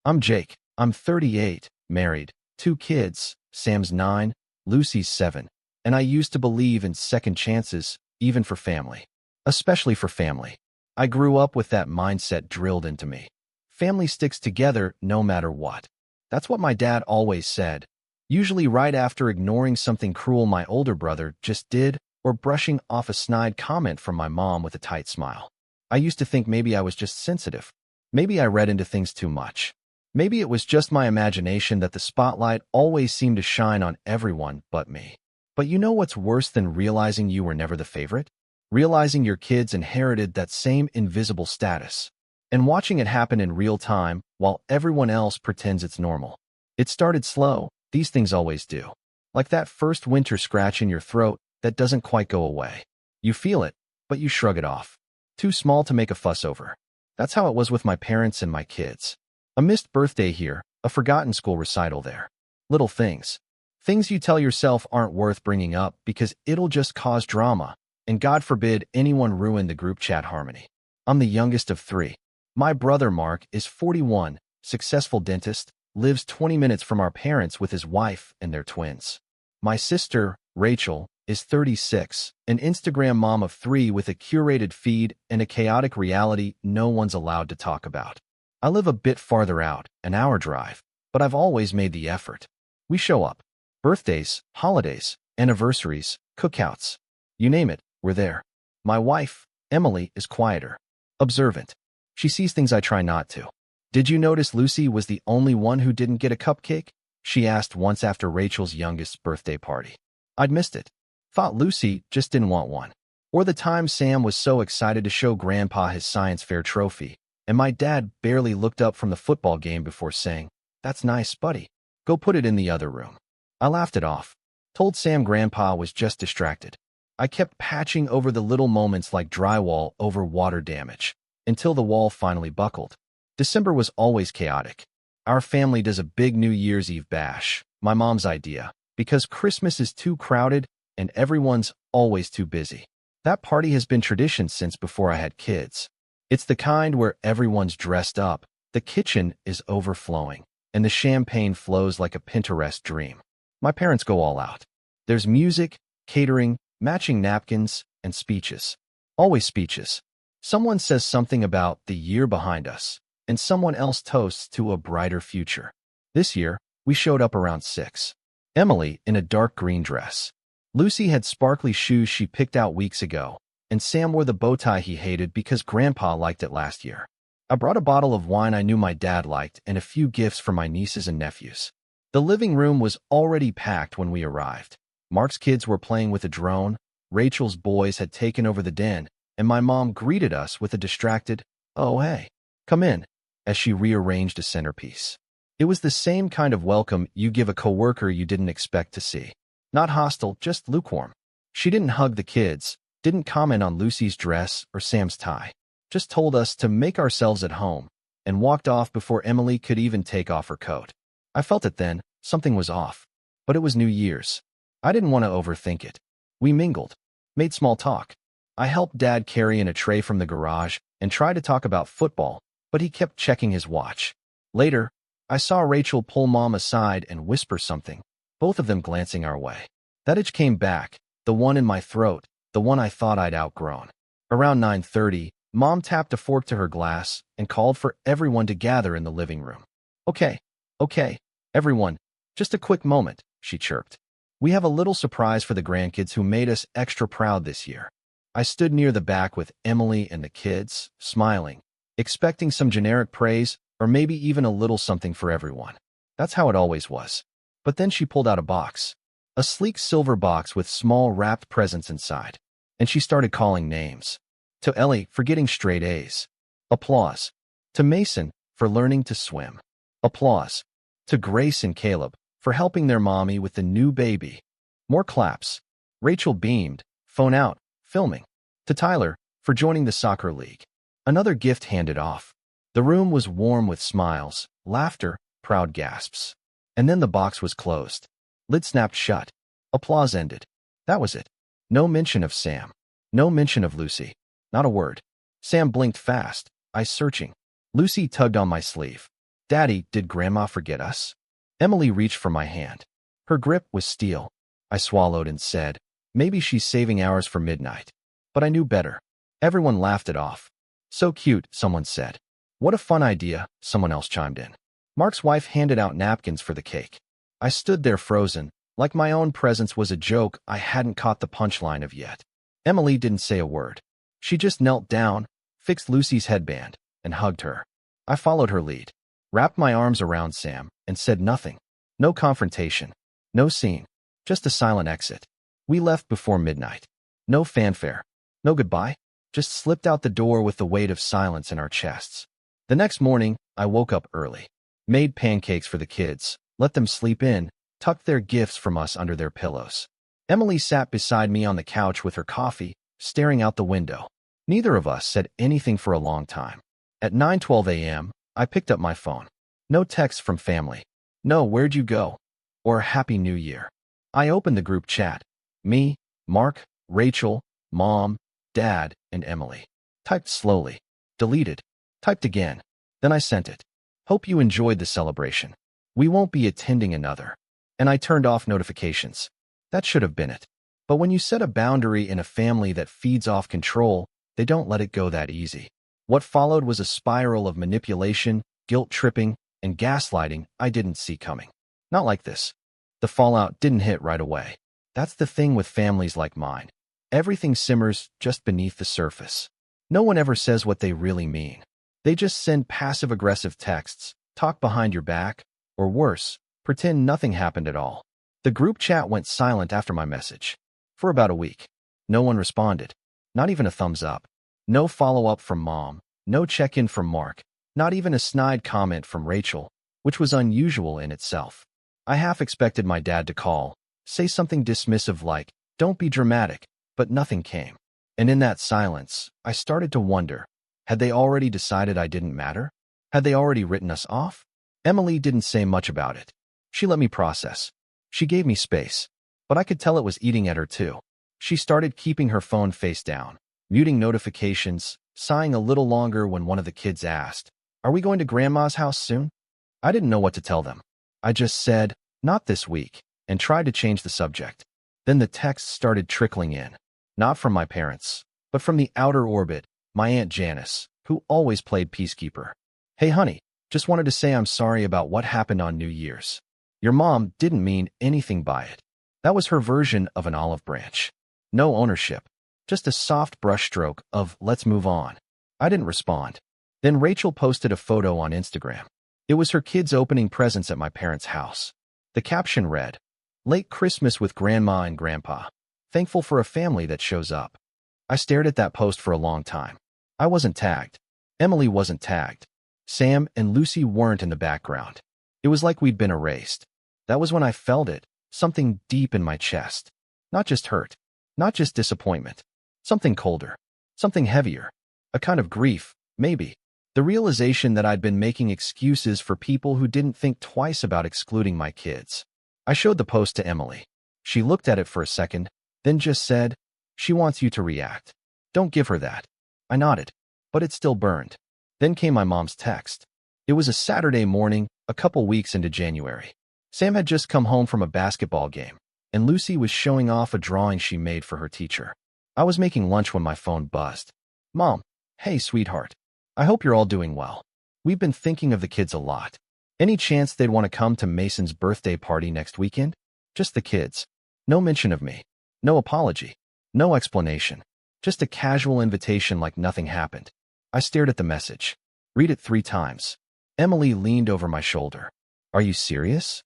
I'm Jake. I'm 38, married, 2 kids, Sam's 9, Lucy's 7, and I used to believe in second chances, even for family. Especially for family. I grew up with that mindset drilled into me. Family sticks together no matter what. That's what my dad always said, usually right after ignoring something cruel my older brother just did or brushing off a snide comment from my mom with a tight smile. I used to think maybe I was just sensitive. Maybe I read into things too much. Maybe it was just my imagination that the spotlight always seemed to shine on everyone but me. But you know what's worse than realizing you were never the favorite? Realizing your kids inherited that same invisible status, and watching it happen in real time while everyone else pretends it's normal. It started slow, these things always do. Like that first winter scratch in your throat that doesn't quite go away. You feel it, but you shrug it off. Too small to make a fuss over. That's how it was with my parents and my kids. A missed birthday here, a forgotten school recital there. Little things. Things you tell yourself aren't worth bringing up because it'll just cause drama, and God forbid anyone ruin the group chat harmony. I'm the youngest of 3. My brother Mark is 41, successful dentist, lives 20 minutes from our parents with his wife and their twins. My sister, Rachel, is 36, an Instagram mom of 3 with a curated feed and a chaotic reality no one's allowed to talk about. I live a bit farther out, an hour drive, but I've always made the effort. We show up. Birthdays, holidays, anniversaries, cookouts. You name it, we're there. My wife, Emily, is quieter, observant. She sees things I try not to. Did you notice Lucy was the only one who didn't get a cupcake? She asked once after Rachel's youngest birthday party. I'd missed it. Thought Lucy just didn't want one. Or the time Sam was so excited to show Grandpa his science fair trophy, and my dad barely looked up from the football game before saying, "That's nice, buddy. Go put it in the other room." I laughed it off. Told Sam Grandpa was just distracted. I kept patching over the little moments like drywall over water damage, until the wall finally buckled. December was always chaotic. Our family does a big New Year's Eve bash, my mom's idea, because Christmas is too crowded and everyone's always too busy. That party has been tradition since before I had kids. It's the kind where everyone's dressed up, the kitchen is overflowing, and the champagne flows like a Pinterest dream. My parents go all out. There's music, catering, matching napkins, and speeches. Always speeches. Someone says something about the year behind us, and someone else toasts to a brighter future. This year, we showed up around 6. Emily in a dark green dress. Lucy had sparkly shoes she picked out weeks ago, and Sam wore the bow tie he hated because Grandpa liked it last year. I brought a bottle of wine I knew my dad liked and a few gifts for my nieces and nephews. The living room was already packed when we arrived. Mark's kids were playing with a drone, Rachel's boys had taken over the den, and my mom greeted us with a distracted, "Oh hey, come in," as she rearranged a centerpiece. It was the same kind of welcome you give a coworker you didn't expect to see. Not hostile, just lukewarm. She didn't hug the kids, didn't comment on Lucy's dress or Sam's tie, just told us to make ourselves at home, and walked off before Emily could even take off her coat. I felt it then, something was off. But it was New Year's. I didn't want to overthink it. We mingled, made small talk. I helped Dad carry in a tray from the garage and tried to talk about football, but he kept checking his watch. Later, I saw Rachel pull Mom aside and whisper something, both of them glancing our way. That itch came back, the one in my throat, the one I thought I'd outgrown. Around 9:30, Mom tapped a fork to her glass and called for everyone to gather in the living room. Okay, everyone, just a quick moment," she chirped. "We have a little surprise for the grandkids who made us extra proud this year." I stood near the back with Emily and the kids, smiling, expecting some generic praise or maybe even a little something for everyone. That's how it always was. But then she pulled out a box. A sleek silver box with small wrapped presents inside. And she started calling names. To Ellie for getting straight A's. Applause. To Mason for learning to swim. Applause. To Grace and Caleb for helping their mommy with the new baby. More claps. Rachel beamed, phone out, filming. To Tyler for joining the soccer league. Another gift handed off. The room was warm with smiles, laughter, proud gasps. And then the box was closed. Lid snapped shut. Applause ended. That was it. No mention of Sam. No mention of Lucy. Not a word. Sam blinked fast, eyes searching. Lucy tugged on my sleeve. Daddy, did Grandma forget us? Emily reached for my hand. Her grip was steel. I swallowed and said, maybe she's saving ours for midnight. But I knew better. Everyone laughed it off. So cute, someone said. What a fun idea, someone else chimed in. Mark's wife handed out napkins for the cake. I stood there frozen, like my own presence was a joke I hadn't caught the punchline of yet. Emily didn't say a word. She just knelt down, fixed Lucy's headband, and hugged her. I followed her lead, wrapped my arms around Sam, and said nothing. No confrontation. No scene. Just a silent exit. We left before midnight. No fanfare. No goodbye. Just slipped out the door with the weight of silence in our chests. The next morning, I woke up early. Made pancakes for the kids, let them sleep in, tucked their gifts from us under their pillows. Emily sat beside me on the couch with her coffee, staring out the window. Neither of us said anything for a long time. At 9:12 a.m., I picked up my phone. No text from family. No "where'd you go?" or "Happy New Year." I opened the group chat. Me, Mark, Rachel, Mom, Dad, and Emily. Typed slowly. Deleted. Typed again. Then I sent it. Hope you enjoyed the celebration. We won't be attending another. And I turned off notifications. That should have been it. But when you set a boundary in a family that feeds off control, they don't let it go that easy. What followed was a spiral of manipulation, guilt-tripping, and gaslighting I didn't see coming. Not like this. The fallout didn't hit right away. That's the thing with families like mine. Everything simmers just beneath the surface. No one ever says what they really mean. They just send passive-aggressive texts, talk behind your back, or worse, pretend nothing happened at all. The group chat went silent after my message. For about a week. No one responded. Not even a thumbs up. No follow-up from Mom. No check-in from Mark. Not even a snide comment from Rachel, which was unusual in itself. I half expected my dad to call, say something dismissive like, "Don't be dramatic," but nothing came. And in that silence, I started to wonder, had they already decided I didn't matter? Had they already written us off? Emily didn't say much about it. She let me process. She gave me space. But I could tell it was eating at her too. She started keeping her phone face down, muting notifications, sighing a little longer when one of the kids asked, "Are we going to Grandma's house soon?" I didn't know what to tell them. I just said, "Not this week," and tried to change the subject. Then the texts started trickling in. Not from my parents, but from the outer orbit, my Aunt Janice, who always played peacekeeper. "Hey honey, just wanted to say I'm sorry about what happened on New Year's. Your mom didn't mean anything by it." That was her version of an olive branch. No ownership. Just a soft brushstroke of "let's move on." I didn't respond. Then Rachel posted a photo on Instagram. It was her kids opening presents at my parents' house. The caption read, "Late Christmas with Grandma and Grandpa. Thankful for a family that shows up." I stared at that post for a long time. I wasn't tagged. Emily wasn't tagged. Sam and Lucy weren't in the background. It was like we'd been erased. That was when I felt it, something deep in my chest. Not just hurt. Not just disappointment. Something colder. Something heavier. A kind of grief, maybe. The realization that I'd been making excuses for people who didn't think twice about excluding my kids. I showed the post to Emily. She looked at it for a second, then just said, "She wants you to react. Don't give her that." I nodded, but it still burned. Then came my mom's text. It was a Saturday morning, a couple weeks into January. Sam had just come home from a basketball game, and Lucy was showing off a drawing she made for her teacher. I was making lunch when my phone buzzed. "Mom, hey sweetheart. I hope you're all doing well. We've been thinking of the kids a lot. Any chance they'd want to come to Mason's birthday party next weekend? Just the kids. No mention of me. No apology. No explanation. Just a casual invitation like nothing happened." I stared at the message. Read it 3 times. Emily leaned over my shoulder. "Are you serious?"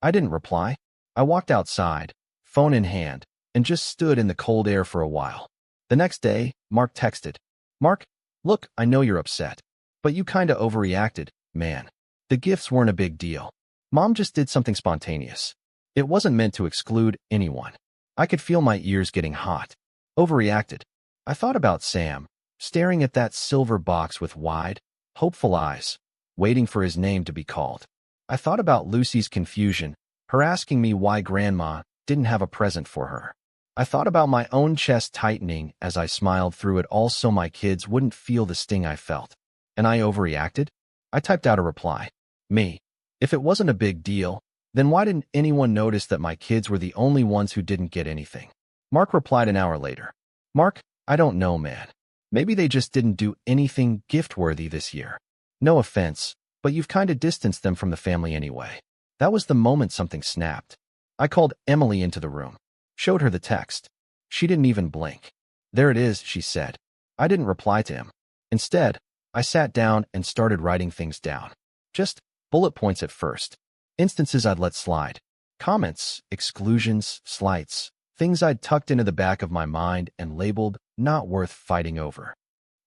I didn't reply. I walked outside, phone in hand, and just stood in the cold air for a while. The next day, Mark texted. "Mark, look, I know you're upset, but you kinda overreacted, man. The gifts weren't a big deal. Mom just did something spontaneous. It wasn't meant to exclude anyone." I could feel my ears getting hot. Overreacted. I thought about Sam, staring at that silver box with wide, hopeful eyes, waiting for his name to be called. I thought about Lucy's confusion, her asking me why Grandma didn't have a present for her. I thought about my own chest tightening as I smiled through it all so my kids wouldn't feel the sting I felt. And I overreacted? I typed out a reply. Me. If it wasn't a big deal, then why didn't anyone notice that my kids were the only ones who didn't get anything? Mark replied an hour later. Mark, I don't know, man. Maybe they just didn't do anything gift-worthy this year. No offense, but you've kinda distanced them from the family anyway. That was the moment something snapped. I called Emily into the room. Showed her the text. She didn't even blink. There it is, she said. I didn't reply to him. Instead, I sat down and started writing things down. Just bullet points at first. Instances I'd let slide. Comments, exclusions, slights. Things I'd tucked into the back of my mind and labeled not worth fighting over.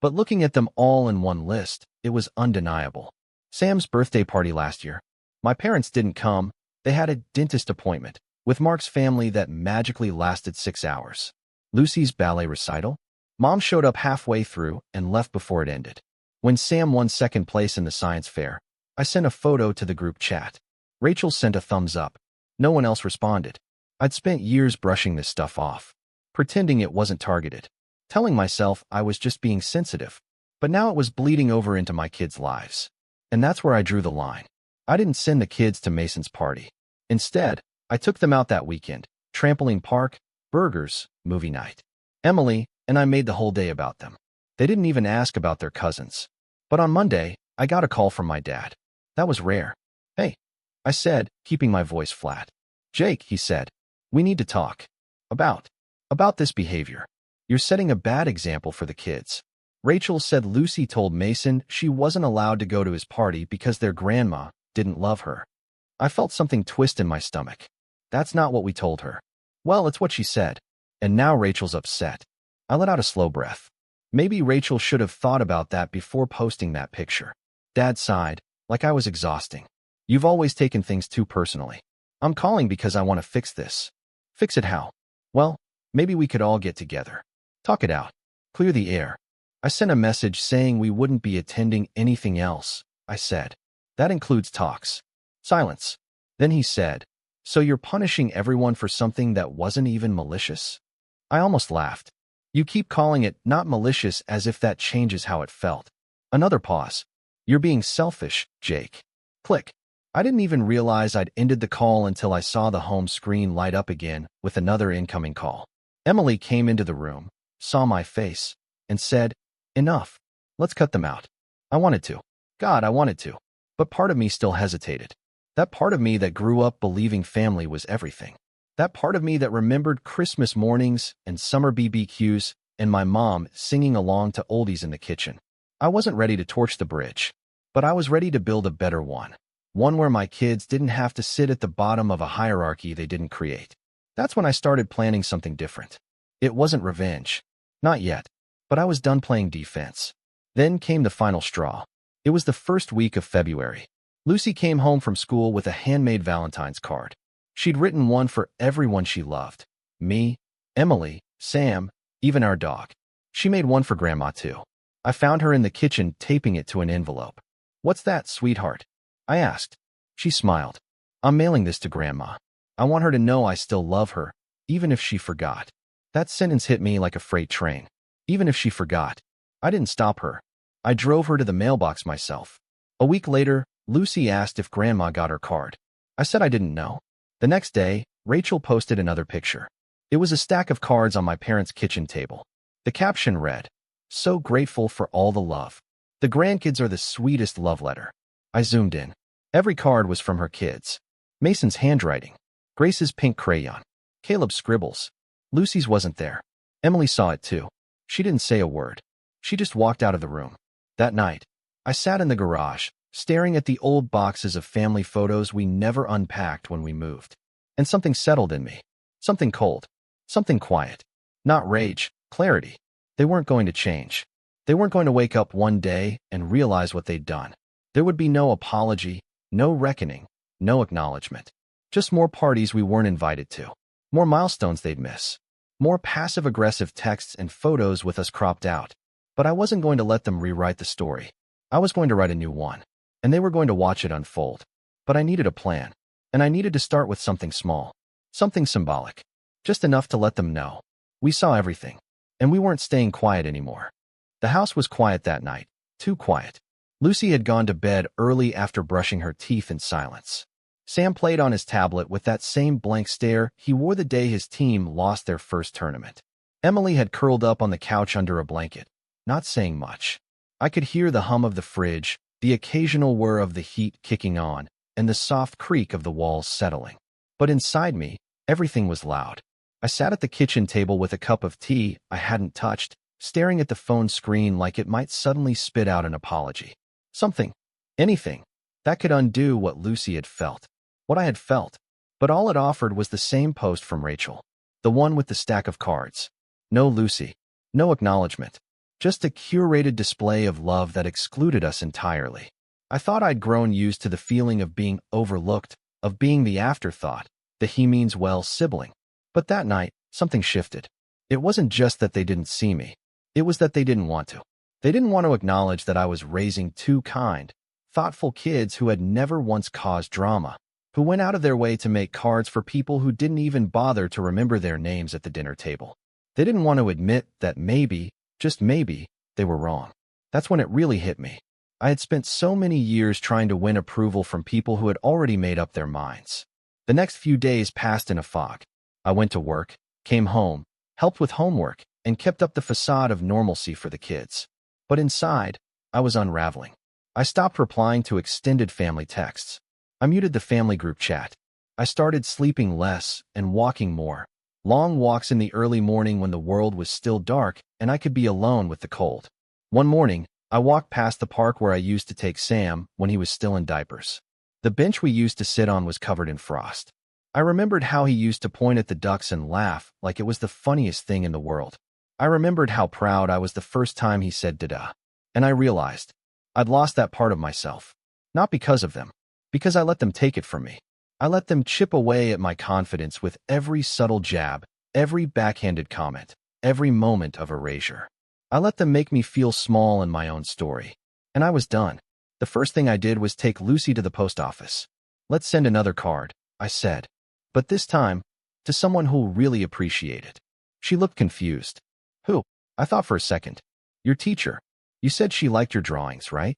But looking at them all in one list, it was undeniable. Sam's birthday party last year. My parents didn't come. They had a dentist appointment with Mark's family that magically lasted 6 hours. Lucy's ballet recital. Mom showed up halfway through and left before it ended. When Sam won second place in the science fair, I sent a photo to the group chat. Rachel sent a thumbs up. No one else responded. I'd spent years brushing this stuff off, pretending it wasn't targeted, telling myself I was just being sensitive. But now it was bleeding over into my kids' lives. And that's where I drew the line. I didn't send the kids to Mason's party. Instead, I took them out that weekend, trampoline park, burgers, movie night. Emily and I made the whole day about them. They didn't even ask about their cousins. But on Monday, I got a call from my dad. That was rare. Hey, I said, keeping my voice flat. Jake, he said, we need to talk. About this behavior. You're setting a bad example for the kids. Rachel said Lucy told Mason she wasn't allowed to go to his party because their grandma didn't love her. I felt something twist in my stomach. That's not what we told her. Well, it's what she said. And now Rachel's upset. I let out a slow breath. Maybe Rachel should have thought about that before posting that picture. Dad sighed, like I was exhausting. You've always taken things too personally. I'm calling because I want to fix this. Fix it how? Well, maybe we could all get together. Talk it out. Clear the air. I sent a message saying we wouldn't be attending anything else, I said. That includes talks. Silence. Then he said, so you're punishing everyone for something that wasn't even malicious? I almost laughed. You keep calling it not malicious as if that changes how it felt. Another pause. You're being selfish, Jake. Click. I didn't even realize I'd ended the call until I saw the home screen light up again with another incoming call. Emily came into the room, saw my face, and said, enough. Let's cut them out. I wanted to. God, I wanted to. But part of me still hesitated. That part of me that grew up believing family was everything. That part of me that remembered Christmas mornings and summer BBQs and my mom singing along to oldies in the kitchen. I wasn't ready to torch the bridge, but I was ready to build a better one. One where my kids didn't have to sit at the bottom of a hierarchy they didn't create. That's when I started planning something different. It wasn't revenge. Not yet. But I was done playing defense. Then came the final straw. It was the first week of February. Lucy came home from school with a handmade Valentine's card. She'd written one for everyone she loved. Me, Emily, Sam, even our dog. She made one for Grandma too. I found her in the kitchen taping it to an envelope. What's that, sweetheart? I asked. She smiled. I'm mailing this to Grandma. I want her to know I still love her, even if she forgot. That sentence hit me like a freight train. Even if she forgot. I didn't stop her. I drove her to the mailbox myself. A week later, Lucy asked if Grandma got her card. I said I didn't know. The next day, Rachel posted another picture. It was a stack of cards on my parents' kitchen table. The caption read, so grateful for all the love. The grandkids are the sweetest love letter. I zoomed in. Every card was from her kids. Mason's handwriting. Grace's pink crayon. Caleb's scribbles. Lucy's wasn't there. Emily saw it too. She didn't say a word. She just walked out of the room. That night, I sat in the garage, staring at the old boxes of family photos we never unpacked when we moved. And something settled in me. Something cold. Something quiet. Not rage, clarity. They weren't going to change. They weren't going to wake up one day and realize what they'd done. There would be no apology, no reckoning, no acknowledgement. Just more parties we weren't invited to. More milestones they'd miss. More passive-aggressive texts and photos with us cropped out. But I wasn't going to let them rewrite the story. I was going to write a new one. And they were going to watch it unfold. But I needed a plan. And I needed to start with something small. Something symbolic. Just enough to let them know. We saw everything. And we weren't staying quiet anymore. The house was quiet that night. Too quiet. Lucy had gone to bed early after brushing her teeth in silence. Sam played on his tablet with that same blank stare he wore the day his team lost their first tournament. Emily had curled up on the couch under a blanket, not saying much. I could hear the hum of the fridge, the occasional whir of the heat kicking on, and the soft creak of the walls settling. But inside me, everything was loud. I sat at the kitchen table with a cup of tea I hadn't touched, staring at the phone screen like it might suddenly spit out an apology. Something, anything, that could undo what Lucy had felt, what I had felt. But all it offered was the same post from Rachel, the one with the stack of cards. No Lucy, no acknowledgement, just a curated display of love that excluded us entirely. I thought I'd grown used to the feeling of being overlooked, of being the afterthought, the he-means-well sibling. But that night, something shifted. It wasn't just that they didn't see me. It was that they didn't want to. They didn't want to acknowledge that I was raising two kind, thoughtful kids who had never once caused drama, who went out of their way to make cards for people who didn't even bother to remember their names at the dinner table. They didn't want to admit that maybe, just maybe, they were wrong. That's when it really hit me. I had spent so many years trying to win approval from people who had already made up their minds. The next few days passed in a fog. I went to work, came home, helped with homework, and kept up the facade of normalcy for the kids. But inside, I was unraveling. I stopped replying to extended family texts. I muted the family group chat. I started sleeping less and walking more. Long walks in the early morning when the world was still dark and I could be alone with the cold. One morning, I walked past the park where I used to take Sam when he was still in diapers. The bench we used to sit on was covered in frost. I remembered how he used to point at the ducks and laugh like it was the funniest thing in the world. I remembered how proud I was the first time he said "dada." And I realized I'd lost that part of myself. Not because of them, because I let them take it from me. I let them chip away at my confidence with every subtle jab, every backhanded comment, every moment of erasure. I let them make me feel small in my own story. And I was done. The first thing I did was take Lucy to the post office. "Let's send another card," I said. But this time, to someone who'll really appreciate it. She looked confused. "Who?" I thought for a second. "Your teacher. You said she liked your drawings, right?"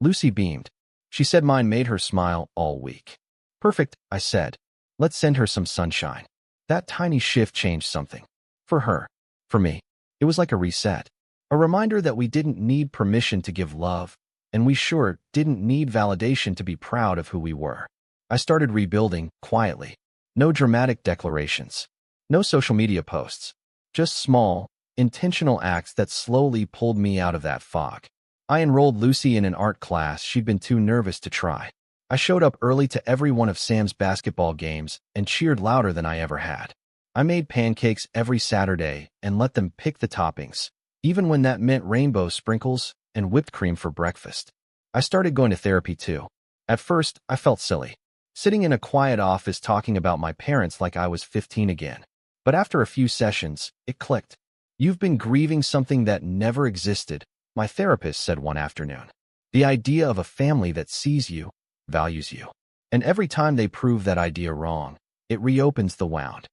Lucy beamed. She said mine made her smile all week. "Perfect," I said. "Let's send her some sunshine." That tiny shift changed something. For her. For me. It was like a reset. A reminder that we didn't need permission to give love, and we sure didn't need validation to be proud of who we were. I started rebuilding, quietly. No dramatic declarations. No social media posts. Just small, intentional acts that slowly pulled me out of that fog. I enrolled Lucy in an art class she'd been too nervous to try. I showed up early to every one of Sam's basketball games and cheered louder than I ever had. I made pancakes every Saturday and let them pick the toppings, even when that meant rainbow sprinkles and whipped cream for breakfast. I started going to therapy too. At first, I felt silly, sitting in a quiet office talking about my parents like I was 15 again. But after a few sessions, it clicked. "You've been grieving something that never existed," my therapist said one afternoon. "The idea of a family that sees you, values you. And every time they prove that idea wrong, it reopens the wound."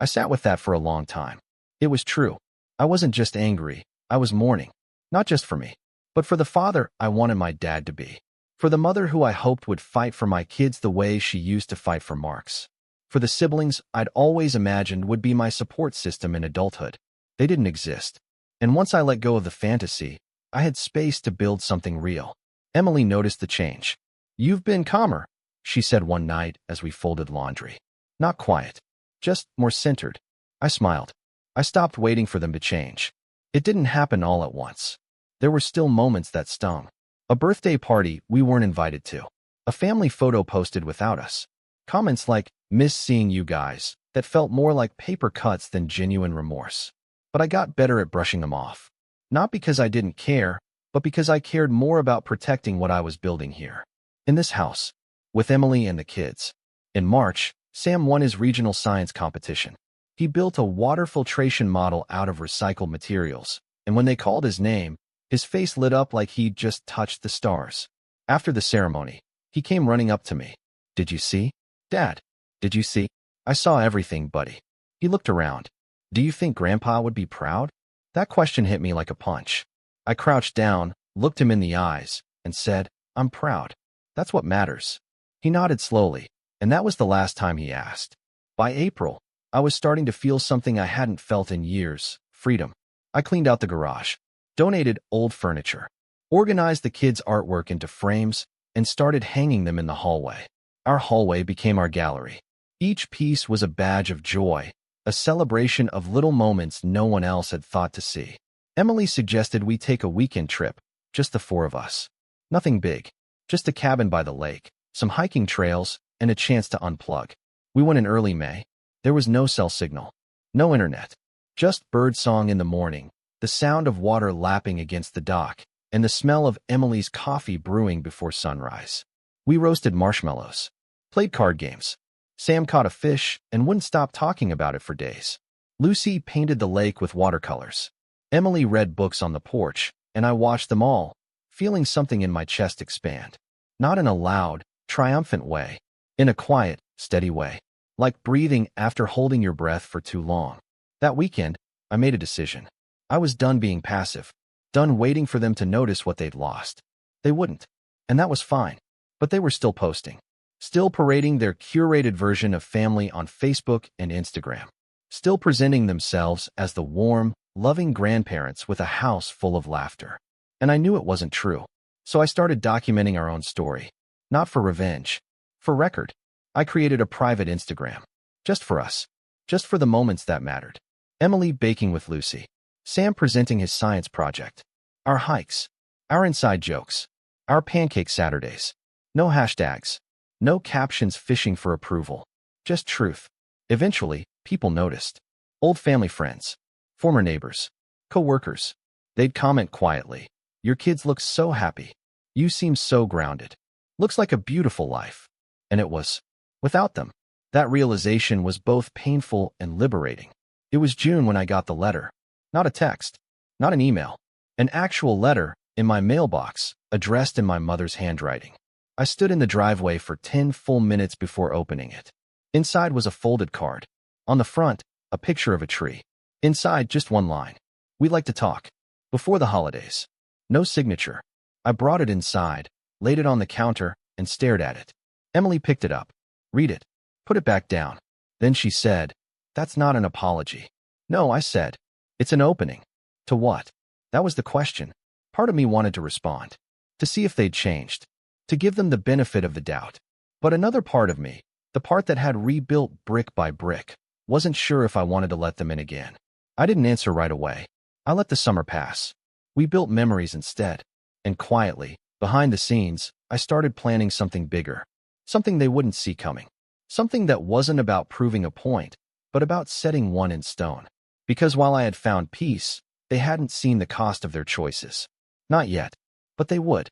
I sat with that for a long time. It was true. I wasn't just angry. I was mourning. Not just for me, but for the father I wanted my dad to be. For the mother who I hoped would fight for my kids the way she used to fight for Mark's. For the siblings I'd always imagined would be my support system in adulthood. They didn't exist. And once I let go of the fantasy, I had space to build something real. Emily noticed the change. "You've been calmer," she said one night as we folded laundry. Not quiet, just more centered. I smiled. I stopped waiting for them to change. It didn't happen all at once. There were still moments that stung. A birthday party we weren't invited to. A family photo posted without us. Comments like, "Miss seeing you guys," that felt more like paper cuts than genuine remorse. But I got better at brushing them off. Not because I didn't care, but because I cared more about protecting what I was building here. In this house. With Emily and the kids. In March, Sam won his regional science competition. He built a water filtration model out of recycled materials, and when they called his name, his face lit up like he'd just touched the stars. After the ceremony, he came running up to me. "Did you see? Dad, did you see?" "I saw everything, buddy." He looked around. "Do you think Grandpa would be proud?" That question hit me like a punch. I crouched down, looked him in the eyes, and said, "I'm proud. That's what matters." He nodded slowly, and that was the last time he asked. By April, I was starting to feel something I hadn't felt in years: freedom. I cleaned out the garage, donated old furniture, organized the kids' artwork into frames, and started hanging them in the hallway. Our hallway became our gallery. Each piece was a badge of joy, a celebration of little moments no one else had thought to see. Emily suggested we take a weekend trip, just the four of us. Nothing big, just a cabin by the lake, some hiking trails, and a chance to unplug. We went in early May. There was no cell signal, no internet, just birdsong in the morning, the sound of water lapping against the dock, and the smell of Emily's coffee brewing before sunrise. We roasted marshmallows, played card games. Sam caught a fish and wouldn't stop talking about it for days. Lucy painted the lake with watercolors. Emily read books on the porch, and I watched them all, feeling something in my chest expand. Not in a loud, triumphant way, in a quiet, steady way, like breathing after holding your breath for too long. That weekend, I made a decision. I was done being passive, done waiting for them to notice what they'd lost. They wouldn't, and that was fine. But they were still posting, still parading their curated version of family on Facebook and Instagram, still presenting themselves as the warm, loving grandparents with a house full of laughter. And I knew it wasn't true. So I started documenting our own story. Not for revenge, for record. I created a private Instagram, just for us, just for the moments that mattered. Emily baking with Lucy, Sam presenting his science project, our hikes, our inside jokes, our pancake Saturdays. No hashtags, no captions fishing for approval, just truth. Eventually, people noticed. Old family friends, former neighbors, co-workers. They'd comment quietly, "Your kids look so happy. You seem so grounded. Looks like a beautiful life." And it was. Without them, that realization was both painful and liberating. It was June when I got the letter. Not a text, not an email, an actual letter in my mailbox, addressed in my mother's handwriting. I stood in the driveway for 10 full minutes before opening it. Inside was a folded card. On the front, a picture of a tree. Inside, just one line: "We'd like to talk. Before the holidays." No signature. I brought it inside, laid it on the counter, and stared at it. Emily picked it up. "Read it. Put it back down." Then she said, "That's not an apology." "No," I said. "It's an opening." To what? That was the question. Part of me wanted to respond, to see if they'd changed, to give them the benefit of the doubt. But another part of me, the part that had rebuilt brick by brick, wasn't sure if I wanted to let them in again. I didn't answer right away. I let the summer pass. We built memories instead. And quietly, behind the scenes, I started planning something bigger. Something they wouldn't see coming. Something that wasn't about proving a point, but about setting one in stone. Because while I had found peace, they hadn't seen the cost of their choices. Not yet, but they would.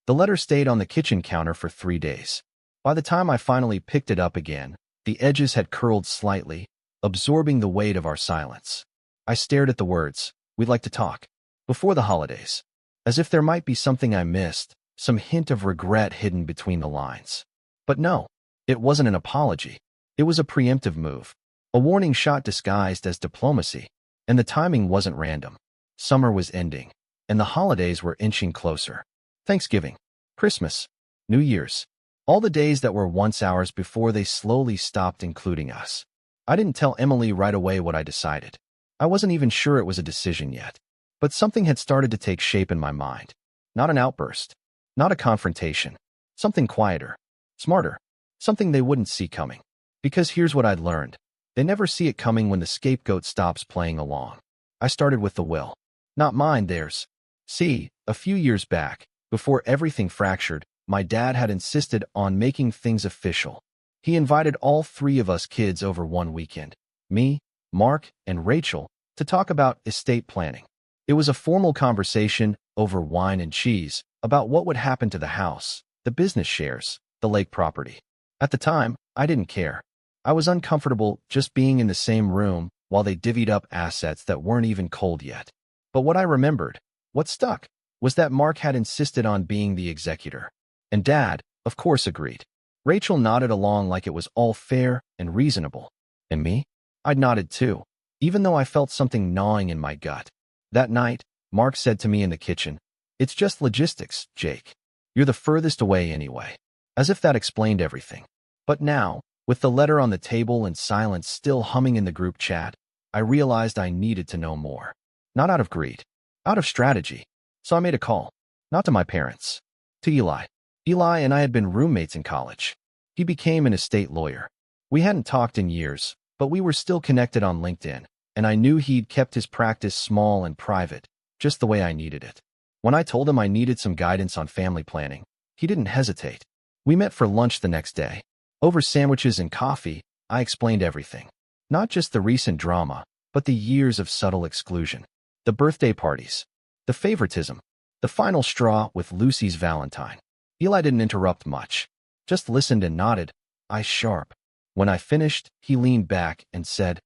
The letter stayed on the kitchen counter for 3 days. By the time I finally picked it up again, the edges had curled slightly, absorbing the weight of our silence. I stared at the words, "We'd like to talk. Before the holidays." As if there might be something I missed, some hint of regret hidden between the lines. But no, it wasn't an apology. It was a preemptive move, a warning shot disguised as diplomacy. And the timing wasn't random. Summer was ending, and the holidays were inching closer. Thanksgiving, Christmas, New Year's, all the days that were once ours before they slowly stopped including us. I didn't tell Emily right away what I decided. I wasn't even sure it was a decision yet. But something had started to take shape in my mind. Not an outburst, not a confrontation. Something quieter, smarter, something they wouldn't see coming. Because here's what I'd learned. They never see it coming when the scapegoat stops playing along. I started with the will. Not mine, theirs. See, a few years back, before everything fractured, my dad had insisted on making things official. He invited all 3 of us kids over one weekend, me, Mark, and Rachel, to talk about estate planning. It was a formal conversation over wine and cheese about what would happen to the house, the business shares, the lake property. At the time, I didn't care. I was uncomfortable just being in the same room while they divvied up assets that weren't even cold yet. But what I remembered, what stuck, was that Mark had insisted on being the executor. And Dad, of course, agreed. Rachel nodded along like it was all fair and reasonable. And me? I'd nodded too, even though I felt something gnawing in my gut. That night, Mark said to me in the kitchen, "It's just logistics, Jake. You're the furthest away anyway. As if that explained everything. But now, with the letter on the table and silence still humming in the group chat, I realized I needed to know more. Not out of greed, out of strategy. So I made a call. Not to my parents. To Eli. Eli and I had been roommates in college. He became an estate lawyer. We hadn't talked in years, but we were still connected on LinkedIn, and I knew he'd kept his practice small and private, just the way I needed it. When I told him I needed some guidance on family planning, he didn't hesitate. We met for lunch the next day. Over sandwiches and coffee, I explained everything. Not just the recent drama, but the years of subtle exclusion. The birthday parties. The favoritism. The final straw with Lucy's Valentine. Eli didn't interrupt much. Just listened and nodded, eyes sharp. When I finished, he leaned back and said,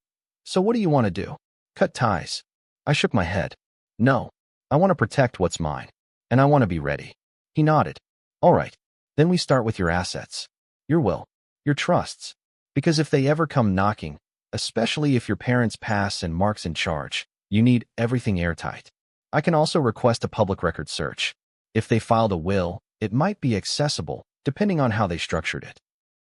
"So what do you want to do? Cut ties?" I shook my head. "No. I want to protect what's mine. And I want to be ready." He nodded. "All right. Then we start with your assets. Your will. Your trusts. Because if they ever come knocking, especially if your parents pass and Mark's in charge, you need everything airtight. I can also request a public record search. If they filed a will, it might be accessible, depending on how they structured it."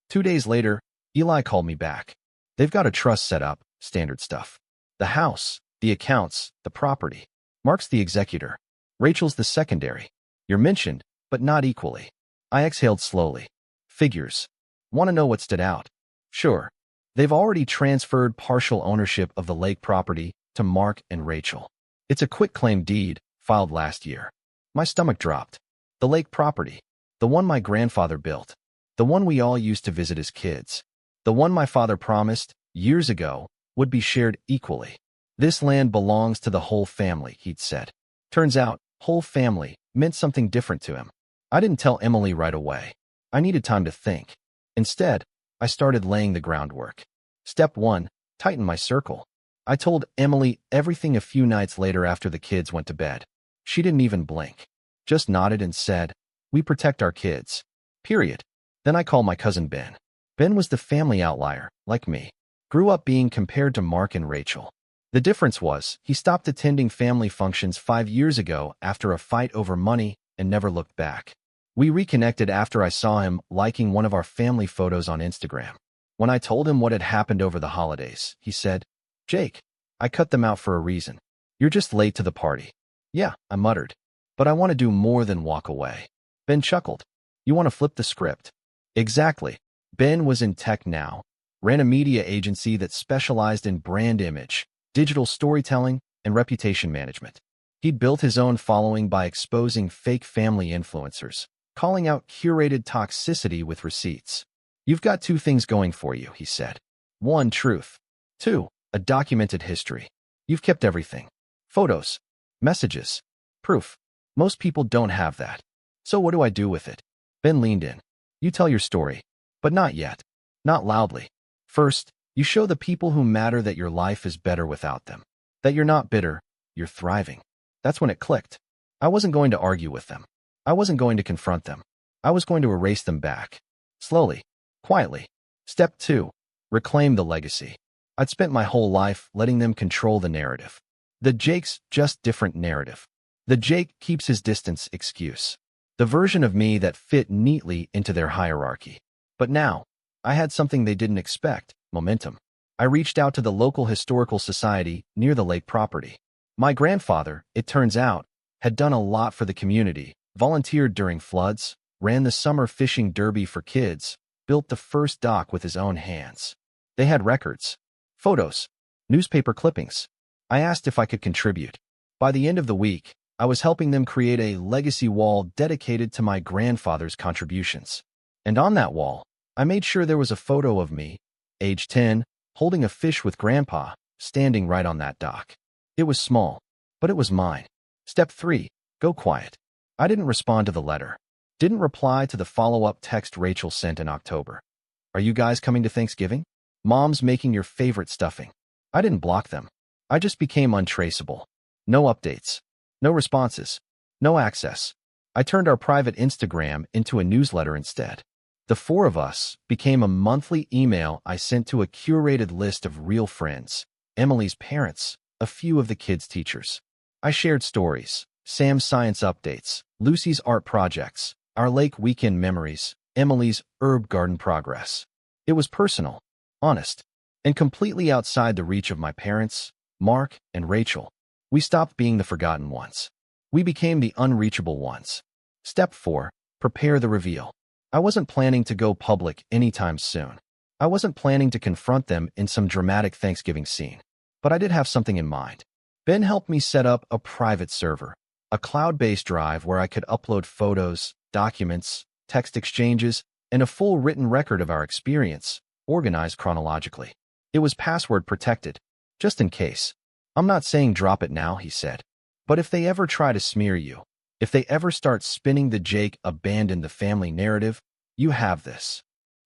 2 days later, Eli called me back. "They've got a trust set up, standard stuff. The house, the accounts, the property. Mark's the executor. Rachel's the secondary. You're mentioned, but not equally." I exhaled slowly. "Figures. Want to know what stood out?" "Sure. They've already transferred partial ownership of the lake property to Mark and Rachel. It's a quitclaim deed, filed last year." My stomach dropped. The lake property. The one my grandfather built. The one we all used to visit as kids. The one my father promised, years ago, would be shared equally. "This land belongs to the whole family," he'd said. Turns out, whole family meant something different to him. I didn't tell Emily right away. I needed time to think. Instead, I started laying the groundwork. Step 1, tighten my circle. I told Emily everything a few nights later after the kids went to bed. She didn't even blink. Just nodded and said, "We protect our kids. Period." Then I called my cousin Ben. Ben was the family outlier, like me. Grew up being compared to Mark and Rachel. The difference was, he stopped attending family functions 5 years ago after a fight over money and never looked back. We reconnected after I saw him liking one of our family photos on Instagram. When I told him what had happened over the holidays, he said, "Jake, I cut them out for a reason. You're just late to the party." "Yeah," I muttered. "But I want to do more than walk away." Ben chuckled. "You want to flip the script?" Exactly. Ben was in tech now, ran a media agency that specialized in brand image, digital storytelling, and reputation management. He'd built his own following by exposing fake family influencers, calling out curated toxicity with receipts. "You've got 2 things going for you," he said. 1, truth. 2, a documented history. You've kept everything. Photos, messages, proof. Most people don't have that. So what do I do with it? Ben leaned in. "You tell your story. But not yet. Not loudly. First, you show the people who matter that your life is better without them. That you're not bitter, you're thriving." That's when it clicked. I wasn't going to argue with them. I wasn't going to confront them. I was going to erase them back. Slowly. Quietly. Step 2. Reclaim the legacy. I'd spent my whole life letting them control the narrative. The Jake's just different narrative. The Jake keeps his distance excuse. The version of me that fit neatly into their hierarchy. But now, I had something they didn't expect, momentum. I reached out to the local historical society near the lake property. My grandfather, it turns out, had done a lot for the community, volunteered during floods, ran the summer fishing derby for kids, built the first dock with his own hands. They had records, photos, newspaper clippings. I asked if I could contribute. By the end of the week, I was helping them create a legacy wall dedicated to my grandfather's contributions. And on that wall, I made sure there was a photo of me, age 10, holding a fish with Grandpa, standing right on that dock. It was small, but it was mine. Step 3, go quiet. I didn't respond to the letter. Didn't reply to the follow-up text Rachel sent in October. "Are you guys coming to Thanksgiving? Mom's making your favorite stuffing." I didn't block them. I just became untraceable. No updates. No responses. No access. I turned our private Instagram into a newsletter instead. The 4 of us became a monthly email I sent to a curated list of real friends, Emily's parents, a few of the kids' teachers. I shared stories, Sam's science updates, Lucy's art projects, our lake weekend memories, Emily's herb garden progress. It was personal, honest, and completely outside the reach of my parents, Mark and Rachel. We stopped being the forgotten ones. We became the unreachable ones. Step 4. Prepare the reveal. I wasn't planning to go public anytime soon. I wasn't planning to confront them in some dramatic Thanksgiving scene. But I did have something in mind. Ben helped me set up a private server, a cloud-based drive where I could upload photos, documents, text exchanges, and a full written record of our experience, organized chronologically. It was password protected, just in case. I'm not saying drop it now, he said. But if they ever try to smear you, if they ever start spinning the Jake abandoned the family narrative, you have this.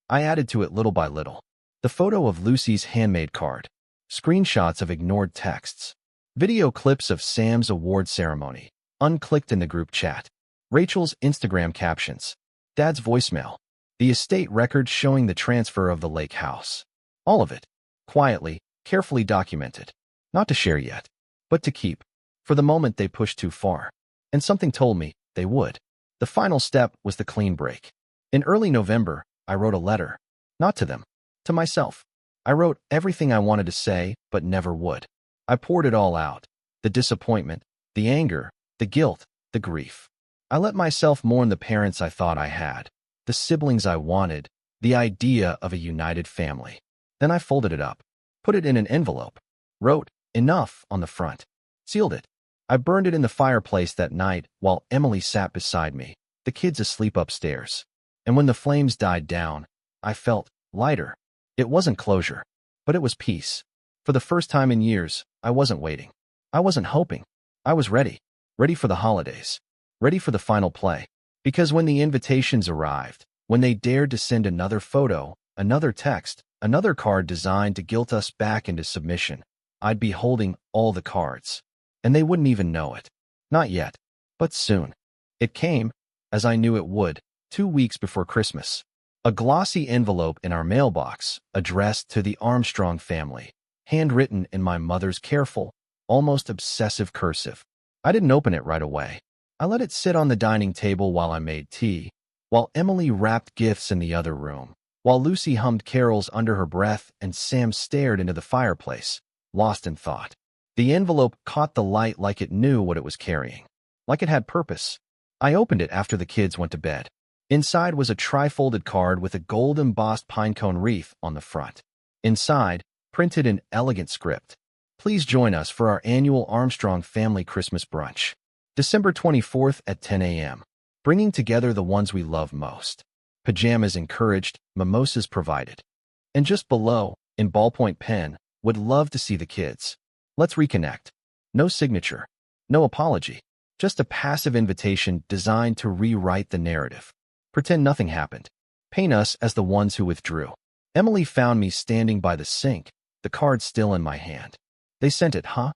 I added to it little by little. The photo of Lucy's handmade card, screenshots of ignored texts, video clips of Sam's award ceremony, unclicked in the group chat, Rachel's Instagram captions, Dad's voicemail, the estate record showing the transfer of the lake house. All of it, quietly, carefully documented. Not to share yet, but to keep. For the moment they pushed too far. And something told me they would. The final step was the clean break. In early November, I wrote a letter. Not to them. To myself. I wrote everything I wanted to say, but never would. I poured it all out. The disappointment, the anger, the guilt, the grief. I let myself mourn the parents I thought I had, the siblings I wanted, the idea of a united family. Then I folded it up, put it in an envelope, wrote, "Enough" on the front, sealed it. I burned it in the fireplace that night while Emily sat beside me, the kids asleep upstairs. And when the flames died down, I felt lighter. It wasn't closure, but it was peace. For the first time in years, I wasn't waiting. I wasn't hoping. I was ready. Ready for the holidays. Ready for the final play. Because when the invitations arrived, when they dared to send another photo, another text, another card designed to guilt us back into submission, I'd be holding all the cards. And they wouldn't even know it. Not yet, but soon. It came, as I knew it would, 2 weeks before Christmas. A glossy envelope in our mailbox, addressed to the Armstrong family, handwritten in my mother's careful, almost obsessive cursive. I didn't open it right away. I let it sit on the dining table while I made tea, while Emily wrapped gifts in the other room, while Lucy hummed carols under her breath and Sam stared into the fireplace, lost in thought. The envelope caught the light like it knew what it was carrying, like it had purpose. I opened it after the kids went to bed. Inside was a tri-folded card with a gold-embossed pinecone wreath on the front. Inside, printed in elegant script, "Please join us for our annual Armstrong family Christmas brunch. December 24th at 10 a.m. Bringing together the ones we love most. Pajamas encouraged, mimosas provided." And just below, in ballpoint pen, "Would love to see the kids. Let's reconnect." No signature, no apology, just a passive invitation designed to rewrite the narrative. Pretend nothing happened. Paint us as the ones who withdrew. Emily found me standing by the sink, the card still in my hand. "They sent it, huh?"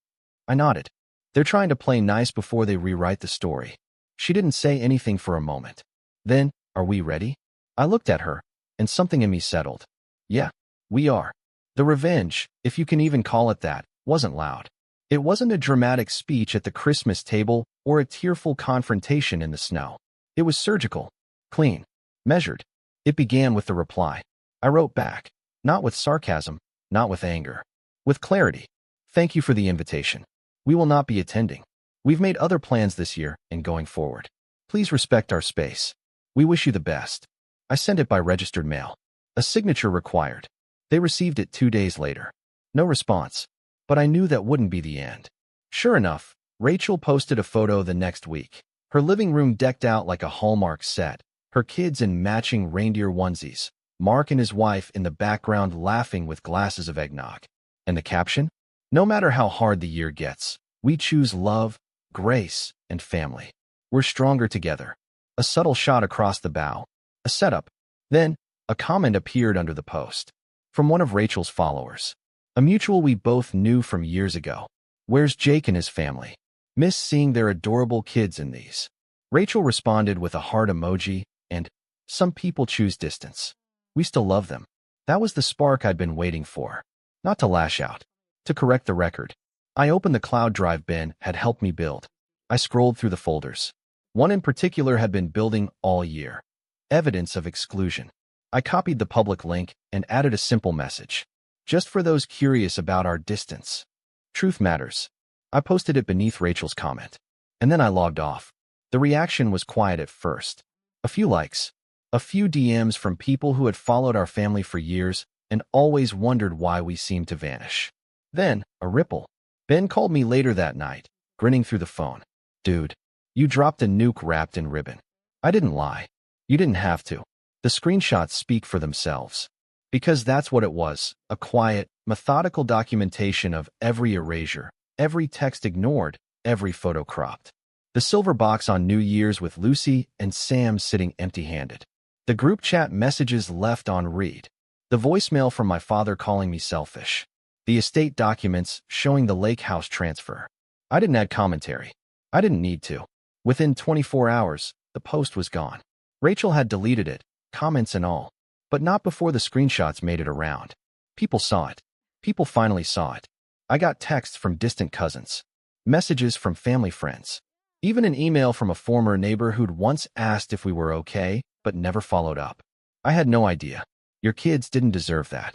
I nodded. "They're trying to play nice before they rewrite the story." She didn't say anything for a moment. Then, "Are we ready?" I looked at her, and something in me settled. Yeah, we are. The revenge, if you can even call it that, wasn't loud. It wasn't a dramatic speech at the Christmas table or a tearful confrontation in the snow. It was surgical, clean, measured. It began with the reply. I wrote back, not with sarcasm, not with anger, with clarity. "Thank you for the invitation. We will not be attending. We've made other plans this year and going forward. Please respect our space. We wish you the best." I sent it by registered mail. A signature required. They received it 2 days later. No response. But I knew that wouldn't be the end. Sure enough, Rachel posted a photo the next week. Her living room decked out like a Hallmark set, her kids in matching reindeer onesies, Mark and his wife in the background laughing with glasses of eggnog. And the caption? "No matter how hard the year gets, we choose love, grace, and family. We're stronger together." A subtle shot across the bow. A setup. Then, a comment appeared under the post. From one of Rachel's followers. A mutual we both knew from years ago. "Where's Jake and his family? Miss seeing their adorable kids in these." Rachel responded with a heart emoji and, "Some people choose distance. We still love them." That was the spark I'd been waiting for. Not to lash out. To correct the record. I opened the cloud drive Ben had helped me build. I scrolled through the folders. One in particular had been building all year. Evidence of exclusion. I copied the public link and added a simple message. Just for those curious about our distance. Truth matters. I posted it beneath Rachel's comment. And then I logged off. The reaction was quiet at first. A few likes. A few DMs from people who had followed our family for years and always wondered why we seemed to vanish. Then, a ripple. Ben called me later that night, grinning through the phone. Dude, you dropped a nuke wrapped in ribbon. I didn't lie. You didn't have to. The screenshots speak for themselves. Because that's what it was, a quiet, methodical documentation of every erasure, every text ignored, every photo cropped. The silver box on New Year's with Lucy and Sam sitting empty-handed. The group chat messages left on read. The voicemail from my father calling me selfish. The estate documents showing the lake house transfer. I didn't add commentary. I didn't need to. Within 24 hours, the post was gone. Rachel had deleted it, comments and all. But not before the screenshots made it around. People saw it. People finally saw it. I got texts from distant cousins. Messages from family friends. Even an email from a former neighbor who'd once asked if we were okay, but never followed up. I had no idea. Your kids didn't deserve that.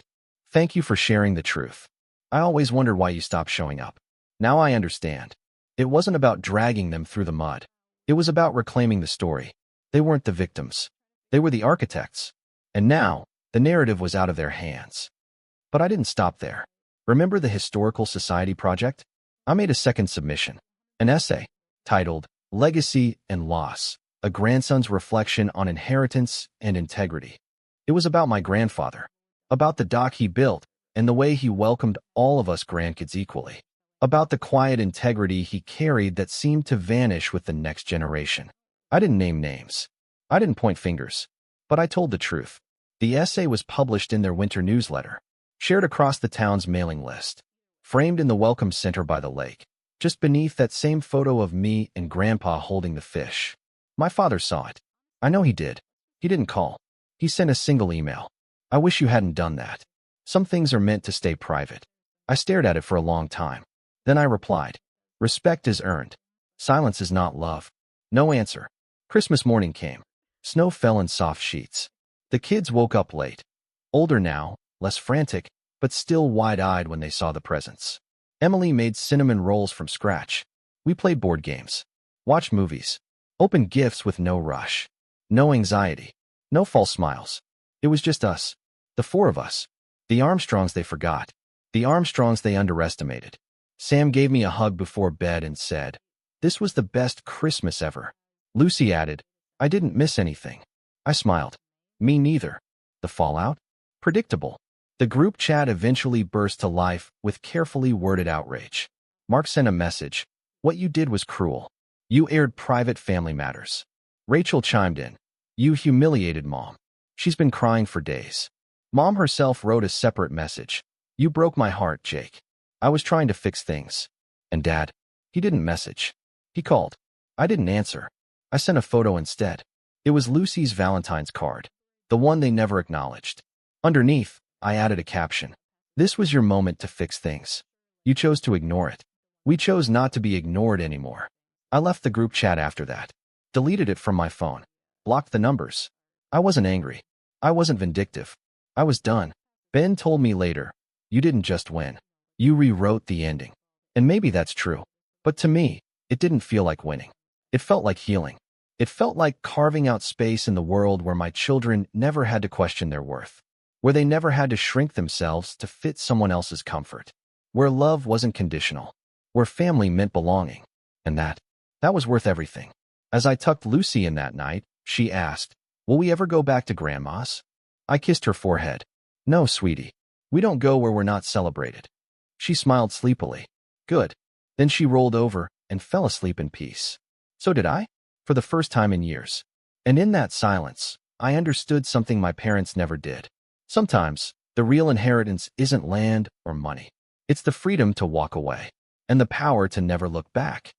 Thank you for sharing the truth. I always wondered why you stopped showing up. Now I understand. It wasn't about dragging them through the mud. It was about reclaiming the story. They weren't the victims. They were the architects. And now, the narrative was out of their hands. But I didn't stop there. Remember the Historical Society project? I made a second submission. An essay, titled Legacy and Loss, a Grandson's Reflection on Inheritance and Integrity. It was about my grandfather, about the dock he built and the way he welcomed all of us grandkids equally, about the quiet integrity he carried that seemed to vanish with the next generation. I didn't name names. I didn't point fingers. But I told the truth. The essay was published in their winter newsletter, shared across the town's mailing list, framed in the welcome center by the lake, just beneath that same photo of me and Grandpa holding the fish. My father saw it. I know he did. He didn't call. He sent a single email. I wish you hadn't done that. Some things are meant to stay private. I stared at it for a long time. Then I replied, respect is earned. Silence is not love. No answer. Christmas morning came. Snow fell in soft sheets. The kids woke up late. Older now, less frantic, but still wide-eyed when they saw the presents. Emily made cinnamon rolls from scratch. We played board games, watched movies, opened gifts with no rush. No anxiety, no false smiles. It was just us. The four of us. The Armstrongs they forgot. The Armstrongs they underestimated. Sam gave me a hug before bed and said, "This was the best Christmas ever." Lucy added, "I didn't miss anything." I smiled. Me neither. The fallout? Predictable. The group chat eventually burst to life with carefully worded outrage. Mark sent a message. What you did was cruel. You aired private family matters. Rachel chimed in. You humiliated Mom. She's been crying for days. Mom herself wrote a separate message. You broke my heart, Jake. I was trying to fix things. And Dad? He didn't message. He called. I didn't answer. I sent a photo instead. It was Lucy's Valentine's card, the one they never acknowledged. Underneath, I added a caption. This was your moment to fix things. You chose to ignore it. We chose not to be ignored anymore. I left the group chat after that. Deleted it from my phone. Blocked the numbers. I wasn't angry. I wasn't vindictive. I was done. Ben told me later, you didn't just win. You rewrote the ending. And maybe that's true. But to me, it didn't feel like winning. It felt like healing. It felt like carving out space in the world where my children never had to question their worth, where they never had to shrink themselves to fit someone else's comfort, where love wasn't conditional, where family meant belonging. And that was worth everything. As I tucked Lucy in that night, she asked, will we ever go back to Grandma's? I kissed her forehead. No, sweetie. We don't go where we're not celebrated. She smiled sleepily. Good. Then she rolled over and fell asleep in peace. So did I, for the first time in years. And in that silence, I understood something my parents never did. Sometimes, the real inheritance isn't land or money. It's the freedom to walk away and the power to never look back.